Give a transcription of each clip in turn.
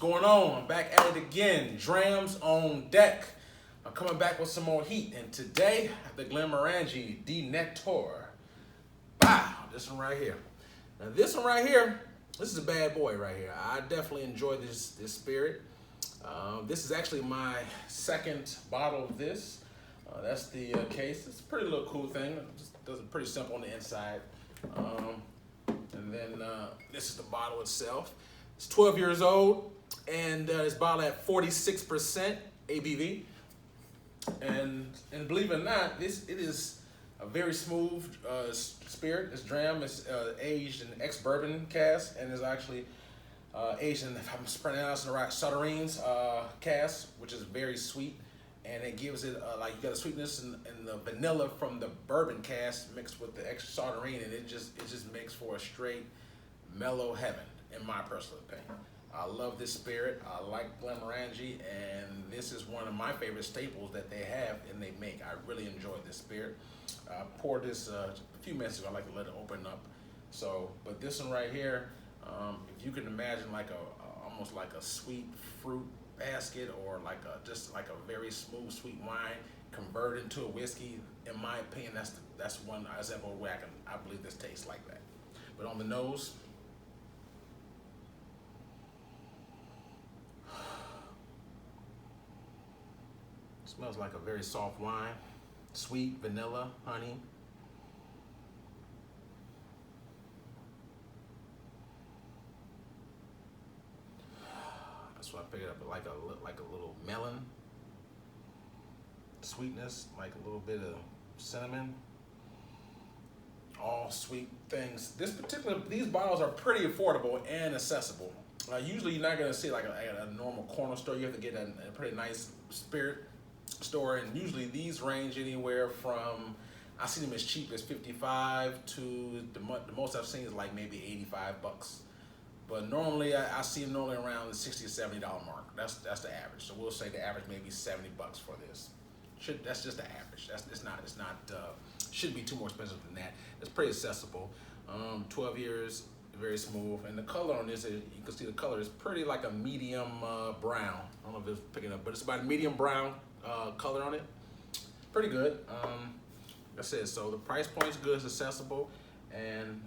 going on? I'm back at it again. Drams on deck. I'm coming back with some more heat. And today, I have the Glenmorangie Nectar. Wow, this one right here. Now this one right here, this is a bad boy right here. I definitely enjoy this spirit. This is actually my second bottle of this. That's the case. It's a pretty little cool thing. It just does it pretty simple on the inside. And then this is the bottle itself. It's 12 years old, and it's bottled at 46% ABV. And believe it or not, it is a very smooth spirit. This dram is aged in ex-bourbon cask, and is actually aged in, if I'm pronouncing it right, Sauternes cask, which is very sweet. And it gives it like you got a sweetness and the vanilla from the bourbon cask mixed with the extra Sauternes, and it just makes for a straight mellow heaven, in my personal opinion. I love this spirit. I like Glenmorangie, and this is one of my favorite staples that they have and they make. I really enjoy this spirit. I poured this a few minutes ago. I like to let it open up. So, but this one right here, if you can imagine like almost like a sweet fruit basket, or like just like a very smooth sweet wine converted into a whiskey, in my opinion, that's one example where I believe this tastes like that. But on the nose, smells like a very soft wine, sweet vanilla, honey. That's why I pick it up, like a little melon sweetness, like a little bit of cinnamon. All sweet things. These bottles are pretty affordable and accessible. Usually you're not gonna see like at a normal corner store. You have to get a pretty nice spirit store, and usually these range anywhere from, I see them as cheap as 55 to the most I've seen is like maybe 85 bucks. But normally I see them normally around the $60 to $70 mark. That's the average. So we'll say the average may be 70 bucks for this. That's just the average. It's not shouldn't be too more expensive than that. It's pretty accessible. 12 years, very smooth, and the color on this, you can see the color is pretty like a medium brown. I don't know if it's picking up, but it's about a medium brown color on it. Pretty good. Like I said, so the price point is good, it's accessible, and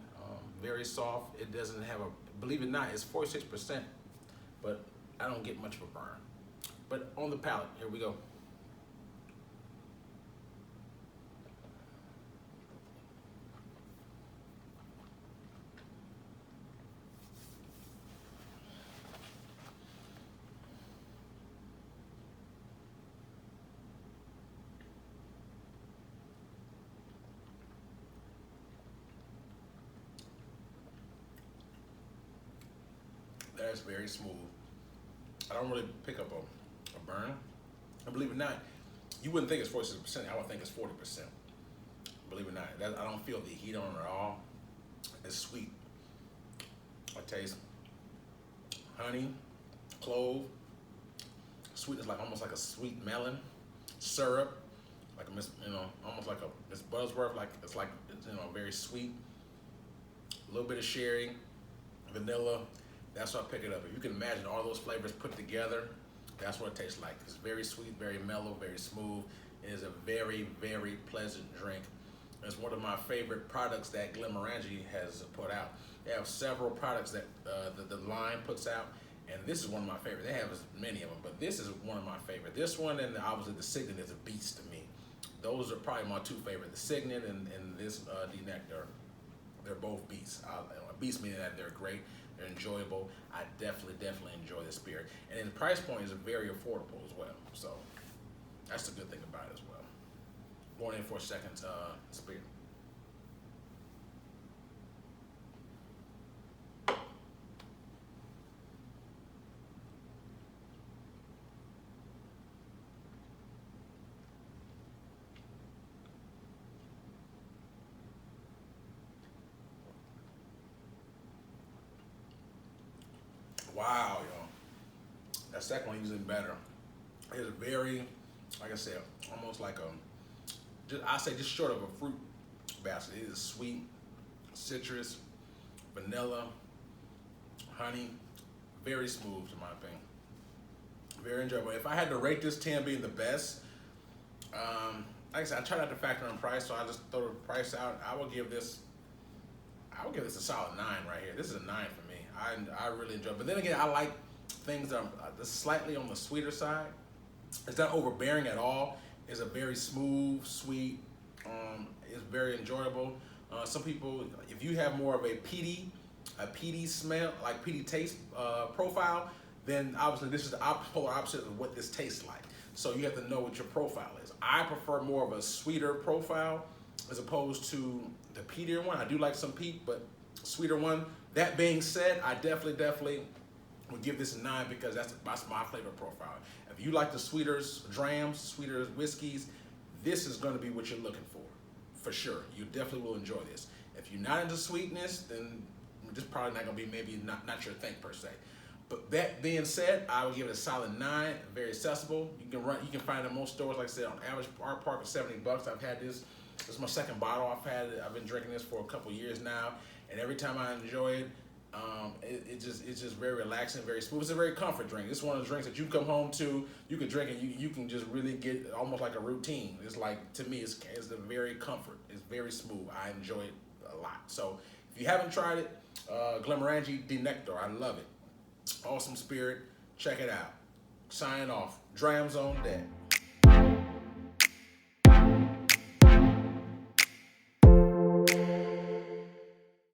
very soft. It doesn't have believe it or not, it's 46%, but I don't get much of a burn. But on the palate, here we go. That's very smooth. I don't really pick up a burn. And believe it or not, you wouldn't think it's 46%. I would think it's 40%. Believe it or not, I don't feel the heat on it at all. It's sweet. I taste honey, clove, sweetness, like almost like a sweet melon, syrup, like almost like a Miss Buzzworth, like it's very sweet. A little bit of sherry, vanilla. That's what I pick it up. If you can imagine all those flavors put together, that's what it tastes like. It's very sweet, very mellow, very smooth. It is a very, very pleasant drink. It's one of my favorite products that Glenmorangie has put out. They have several products that the line puts out, and this is one of my favorites. They have many of them, but this is one of my favorites. This one and obviously the Signet is a beast to me. Those are probably my two favorites. The Signet and this Nectar, they're both beasts. Beast meaning that they're great. They're enjoyable. I definitely enjoy this spirit. And then the price point is very affordable as well. So that's the good thing about it as well. Going in for a second spirit. Wow, y'all. That second one is even better. It's very, like I said, almost like I say just short of a fruit basket. It is sweet, citrus, vanilla, honey, Very smooth, in my opinion. Very enjoyable. If I had to rate this 10 being the best, like I said, I try not to factor in price, so I just throw the price out. I would give this a solid 9 right here. This is a 9 for me. I really enjoy it. But then again, I like things that are slightly on the sweeter side. It's not overbearing at all. It's a very smooth, sweet. It's very enjoyable. Some people, if you have more of a peaty smell, like peaty taste profile, then obviously this is the polar opposite of what this tastes like. So you have to know what your profile is. I prefer more of a sweeter profile as opposed to the peatier one. I do like some peat, but sweeter one. That being said, I definitely would give this a 9 because that's my flavor profile. If you like the sweeter drams, sweeter whiskeys, this is going to be what you're looking for sure. You definitely will enjoy this. If you're not into sweetness, then this probably not going to be maybe not your thing per se. But that being said, I would give it a solid 9. Very accessible. You can find it in most stores. Like I said, on average, our park is $70. I've had this. This is my second bottle. I've been drinking this for a couple years now, and every time I enjoy it, it's just very relaxing, very smooth. It's a very comfort drink. It's one of the drinks that you come home to, you can drink, and you can just really get almost like a routine. It's like, to me, it's a very comfort. It's very smooth. I enjoy it a lot. So if you haven't tried it, Glenmorangie Nectar, I love it. Awesome spirit. Check it out. Sign off. Drams on deck.